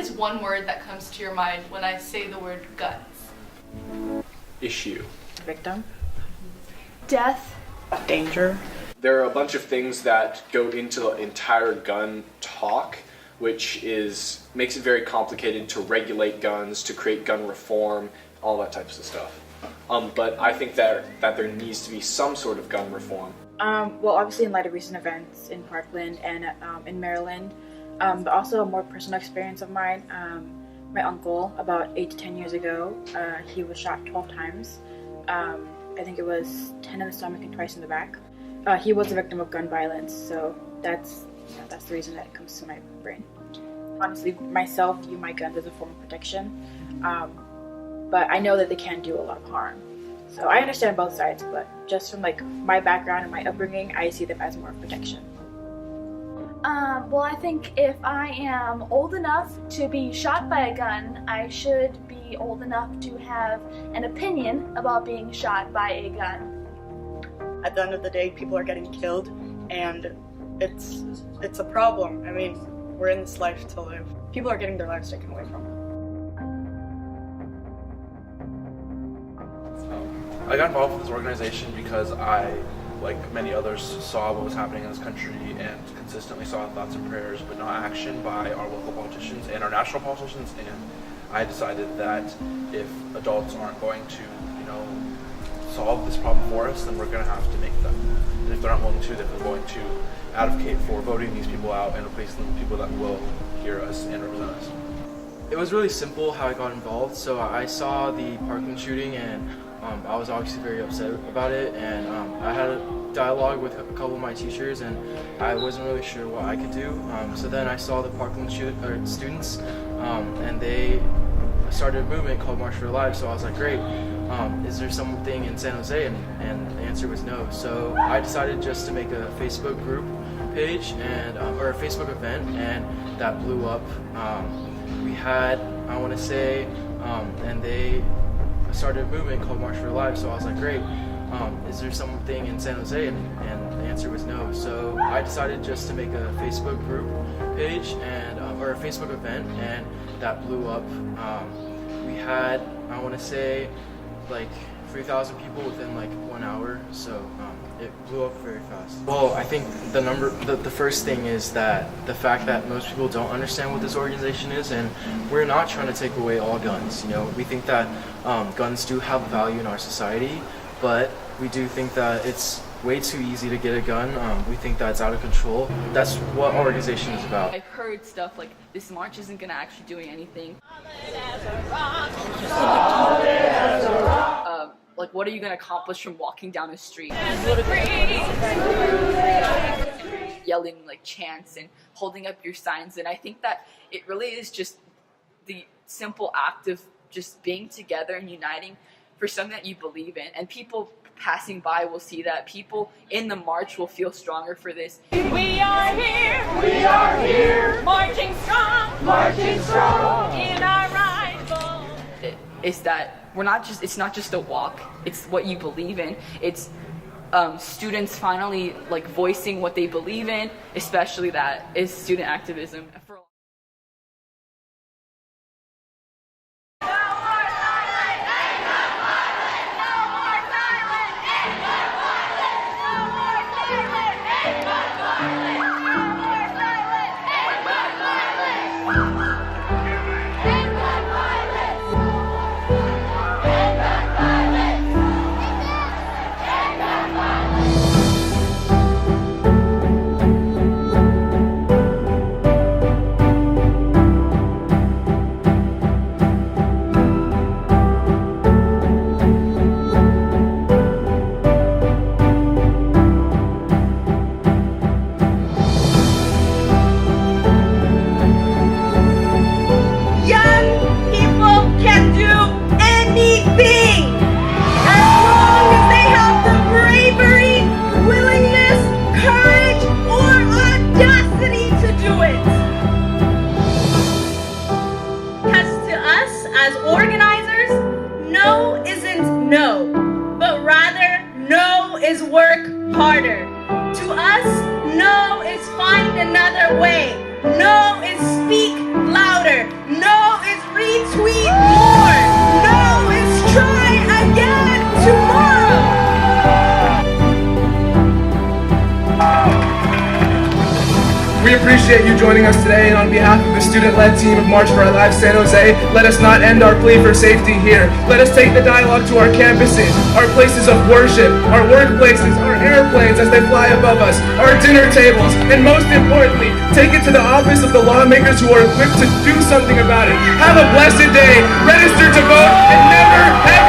is one word that comes to your mind when I say the word guns? Issue. Victim. Death. Danger. There are a bunch of things that go into the entire gun talk, which makes it very complicated to regulate guns, to create gun reform, all that types of stuff. But I think that there needs to be some sort of gun reform. Well, obviously in light of recent events in Parkland and in Maryland, but also a more personal experience of mine. My uncle, about 8 to 10 years ago, he was shot 12 times. I think it was 10 in the stomach and twice in the back. He was a victim of gun violence, so that's the reason that it comes to my brain. Honestly, myself view my guns as a form of protection, but I know that they can do a lot of harm. So I understand both sides, but just from like my background and my upbringing, I see them as more of protection. Well, I think if I am old enough to be shot by a gun, I should be old enough to have an opinion about being shot by a gun. At the end of the day, people are getting killed, and it's a problem. I mean, we're in this life to live. People are getting their lives taken away from them. I got involved with this organization because I, like many others, saw what was happening in this country and consistently saw thoughts and prayers but no action by our local politicians and our national politicians, and I decided that if adults aren't going to, solve this problem for us, then we're going to have to make them. And if they're not willing to, then we're going to advocate for voting these people out and replacing them with people that will hear us and represent us. It was really simple how I got involved. So I saw the Parkland shooting and I was obviously very upset about it, and I had a dialogue with a couple of my teachers and I wasn't really sure what I could do. So then I saw the Parkland students and they started a movement called March for Your Lives, so I was like, great, is there something in San Jose? And the answer was no. So I decided just to make a Facebook group page and or a Facebook event, and that blew up. We had, I want to say, and they started a movement called March for Your Lives, so I was like, great, is there something in San Jose? And the answer was no. So I decided just to make a Facebook group page and or a Facebook event, and that blew up. We had, I want to say, like 3,000 people within like 1 hour, so it blew up very fast. Well, I think the first thing is that the fact that most people don't understand what this organization is, and we're not trying to take away all guns. We think that guns do have value in our society, but we do think that it's way too easy to get a gun. We think that's out of control. That's what our organization is about. I've heard stuff like this march isn't going to actually do anything. Like, what are you going to accomplish from walking down the street? Yelling like chants and holding up your signs. And I think that it really is just the simple act of just being together and uniting for something that you believe in. And people passing by will see that. People in the march will feel stronger for this. We are here, marching strong in our rival. It's that it's not just a walk, it's what you believe in. It's students finally like voicing what they believe in, especially that is student activism. No is find another way. No is speak louder. No We appreciate you joining us today, and on behalf of the student-led team of March for Our Lives San Jose, let us not end our plea for safety here. Let us take the dialogue to our campuses, our places of worship, our workplaces, our airplanes as they fly above us, our dinner tables, and most importantly, take it to the office of the lawmakers who are equipped to do something about it. Have a blessed day, register to vote, and never, ever